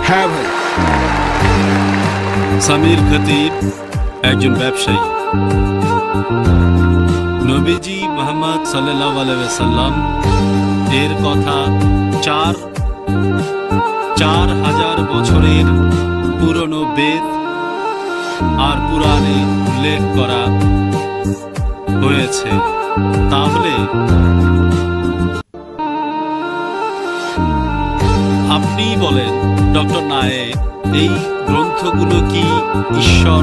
হ্যাঁ ভাই। সামির খতিব একজন ব্যবসায়ী। নবীজি মুহাম্মদ সাল্লাল্লাহু আলাইহি ওয়াসাল্লাম এর কথা 4000 বছরের পুরনো বেদ আর পুরাণে উল্লেখ করা হয়েছে। তাহলে আপনি বলেন ডক্টর নায়েক, এই গ্রন্থগুলো কি ঈশ্বর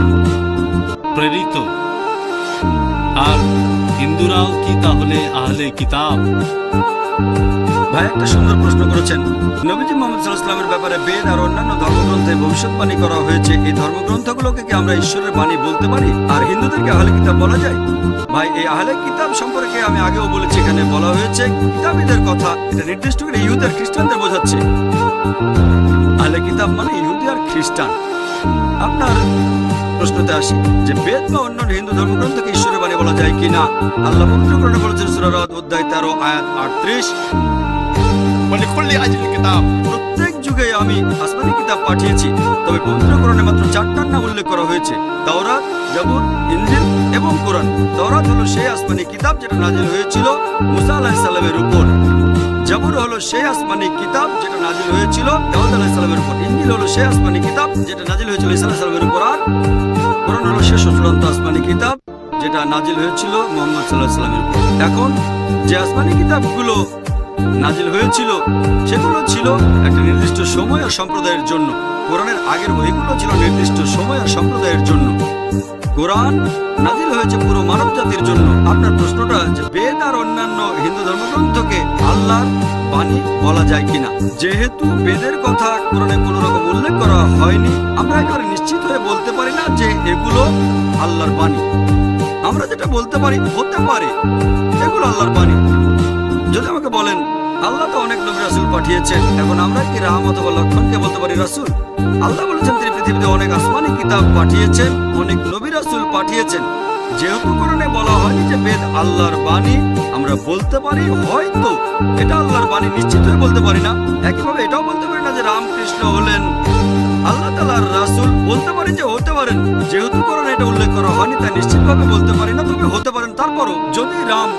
প্রেরিত? আর হিন্দুরাও কি তাহলে আহলে কিতাব? ভাই একটা সুন্দর প্রশ্ন করেছেন। নবীজি মুহাম্মদ সাল্লাল্লাহু আলাইহি ওয়াসাল্লামের ব্যাপারে বেদ আর অন্যান্য ধর্মগ্রন্থে ভবিষ্যৎবাণী করা হয়েছে। এই ধর্মগ্রন্থগুলোকে কি আমরা ঈশ্বরের বাণী বলতে পারি? আর হিন্দুদেরকে আহলে কিতাব বলা যায়? ভাই এই আহলে কিতাব সম্পর্কে আমি আগেও বলেছি, এখানে বলা হয়েছে কিতাবীদের কথা। এটা নির্দিষ্ট করে ইহুদি আর খ্রিস্টানদের বোঝাচ্ছে। আহলে কিতাব মানে ইহুদি আর খ্রিস্টান। আপনার প্রশ্নতে আসি যে বেদ বা অন্য হিন্দু ধর্মগ্রন্থকে ঈশ্বরের বাণী বলা যায় কিনা। আল্লাহ পবিত্র কোরআনে বলেছেন সূরা রাদ অধ্যায় 13 আয়াত 38, প্রত্যেক যুগে আমি আসমানি কিতাব পাঠিয়েছি, তবে পবিত্র কোরআনে মাত্র 4টার নাম উল্লেখ করা হয়েছে: তাওরাত, জাবুর, ইনজিল এবং কোরআন। তাওরাত হলো সেই আসমানি কিতাব যেটা নাজিল হয়েছিল মুসা আলাইহিস সালামের উপর। জাবুর হলো সেই আসমানি কিতাব যেটা নাজিল হয়েছিল দাউদ আলাইহিস সালামের উপর। ইনজিল হলো সেই আসমানি কিতাব যেটা নাজিল হয়েছিল ঈসা আলাইহিস সালামের উপর। আর কোরআন হলো শেষ চূড়ান্ত আসমানি কিতাব যেটা নাজিল হয়েছিল মুহাম্মদ সাল্লাল্লাহু আলাইহি ওয়াসাল্লামের উপর। এখন যে আসমানি কিতাবগুলো নাজিল হয়েছিল সেগুলো ছিল একটা নির্দিষ্ট সময় আর সম্প্রদায়ের জন্য। কোরআনের আগের বইগুলো ছিল নির্দিষ্ট সময় আর সম্প্রদায়ের জন্য। কোরআন নাজিল হয়েছে পুরো মানব জাতির জন্য। আপনার প্রশ্নটা যে বেদ আর অন্যান্য হিন্দু ধর্মগ্রন্থকে আল্লাহর বাণী বলা যায় কিনা, যেহেতু বেদের কথা কোরআনে কোনো রকম উল্লেখ করা হয়নি, আমরা একেবারে নিশ্চিত হয়ে বলতে পারি না যে এগুলো আল্লাহর বাণী। আমরা যেটা বলতে পারি হতে পারে এগুলো আল্লাহর বাণী। যদি আমাকে বলেন আল্লাহ তো অনেক নবী রাসূল পাঠিয়েছেন, এখন আমরা কি রাম অথবা লক্ষণকে বলতে পারি রাসূল? আল্লাহ বলেছেন তিনি পৃথিবীতে অনেক আসমানি কিতাব পাঠিয়েছেন, অনেক নবী রাসূল পাঠিয়েছেন। যেহেতু কোরআনে বলা হয়নি যে বেদ আল্লাহর বাণী, আমরা বলতে পারি হয়তো এটা আল্লাহর বাণী, নিশ্চিত হয়ে বলতে পারি না। একইভাবে এটাও বলতে পারি না যে রামকৃষ্ণ হলেন আল্লাহ তাআলার রাসূল। বলতে পারি যে হতে পারেন, যেহেতু কোরআনে এটা উল্লেখ করা হয়নি তাই নিশ্চিতভাবে বলতে পারি না, তবে হতে পারেন। তারপরও যদি রাম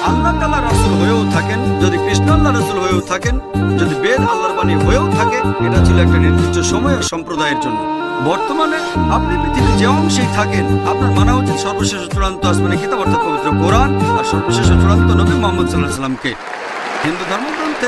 আল্লাহ তাআলার রাসূল হয়েও থাকেন, যদি কৃষ্ণ আল্লাহর রাসূল হয়েও থাকেন, যদি বেদ আল্লাহর বাণী হয়েও থাকে, এটা ছিল একটা নির্দিষ্ট সময় আর সম্প্রদায়ের জন্য। বর্তমানে আপনি পৃথিবীর যে অংশেই থাকেন, আপনার মানা উচিত সর্বশেষ চূড়ান্ত আসমানি কিতাব অর্থাৎ পবিত্র কোরআন আর সর্বশেষ চূড়ান্ত নবী মুহাম্মদ সাল্লাল্লাহু আলাইহি ওয়াসাল্লামকে। হিন্দু ধর্মগ্রন্থে